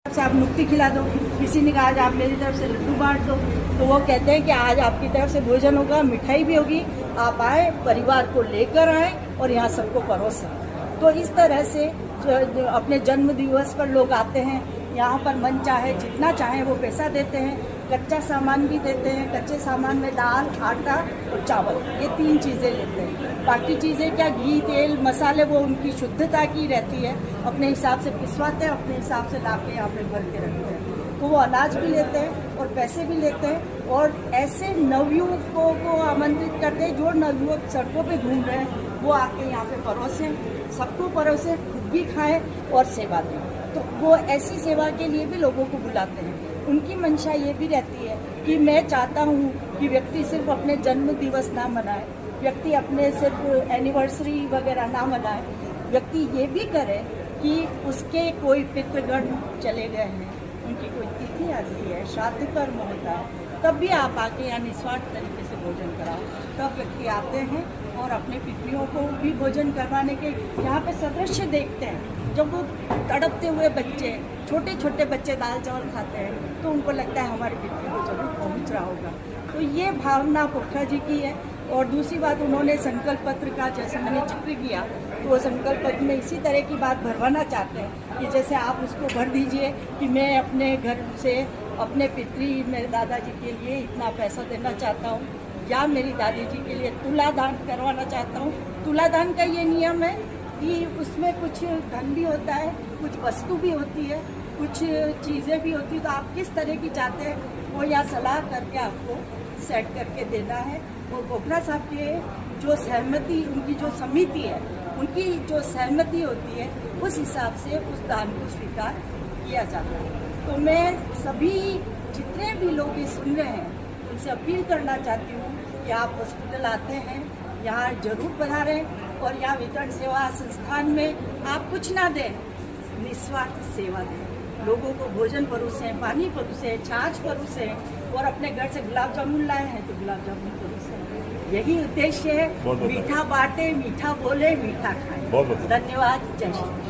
से आप नुक्ती खिला दो, किसी ने कहा आज आप मेरी तरफ से लड्डू बांट दो, तो वो कहते हैं कि आज आपकी तरफ से भोजन होगा, मिठाई भी होगी, आप आए, परिवार को लेकर आए और यहाँ सबको परोसें। तो इस तरह से जो अपने जन्म दिवस पर लोग आते हैं, यहाँ पर मन चाहे जितना चाहे वो पैसा देते हैं, कच्चा सामान भी देते हैं। कच्चे सामान में दाल, आटा और चावल, ये 3 चीज़ें लेते हैं। बाकी चीज़ें क्या, घी, तेल, मसाले, वो उनकी शुद्धता की रहती है, अपने हिसाब से पिसवाते हैं, अपने हिसाब से ला के यहाँ पे भर के रखते हैं। तो वो अनाज भी लेते हैं और पैसे भी लेते हैं और ऐसे नवयुवकों को आमंत्रित करते हैं जो नवयुवक सड़कों पे घूम रहे हैं, वो आके यहाँ पे परोसें, सबको परोसें, खुद भी खाएं और सेवा दें। तो वो ऐसी सेवा के लिए भी लोगों को बुलाते हैं। उनकी मंशा ये भी रहती है कि मैं चाहता हूँ कि व्यक्ति सिर्फ अपने जन्म दिवस ना मनाए, व्यक्ति अपने सिर्फ एनिवर्सरी वगैरह ना मनाए, व्यक्ति ये भी करे कि उसके कोई पितृगण चले गए हैं, उनकी कोई तिथि आती है, श्राद्ध कर्म होता है, तब भी आप आके यहाँ निस्वार्थ तरीके से भोजन कराओ। तब व्यक्ति आते हैं और अपने पितरियों को भी भोजन करवाने के यहाँ पे सदृश्य देखते हैं। जब वो तड़पते हुए बच्चे, छोटे छोटे बच्चे दाल चावल खाते हैं, तो उनको लगता है हमारे पितरी को जरूर पहुँच रहा होगा। तो ये भावना पोखरा जी की है। और दूसरी बात, उन्होंने संकल्प पत्र का जैसे मैंने जिक्र किया, तो वो संकल्प पत्र में इसी तरह की बात भरवाना चाहते हैं कि जैसे आप उसको भर दीजिए कि मैं अपने घर से अपने पितरी, मेरे दादाजी के लिए इतना पैसा देना चाहता हूँ, या मेरी दादी जी के लिए तुलादान करवाना चाहता हूँ। तुलादान का ये नियम है कि उसमें कुछ धन भी होता है, कुछ वस्तु भी होती है, कुछ चीज़ें भी होती है। तो आप किस तरह की चाहते हैं वो यहाँ सलाह करके आपको सेट करके देना है। और पोखरा साहब के जो सहमति, उनकी जो समिति है, उनकी जो सहमति होती है, उस हिसाब से उस दान को स्वीकार किया जाता है। तो मैं सभी जितने भी लोग ये सुन रहे हैं, उनसे अपील करना चाहती हूँ कि आप हॉस्पिटल आते हैं, यहाँ जरूर पधारें और यहाँ वितरण सेवा संस्थान में आप कुछ ना दें, निस्वार्थ सेवा दें। लोगों को भोजन परोसें, पानी परोसें, छाछ परोसें और अपने घर से गुलाब जामुन लाए हैं तो गुलाब जामुन परोसें। यही उद्देश्य है। मीठा बांटे, मीठा बोले, मीठा खाएं। धन्यवाद। जय श्री कृष्ण।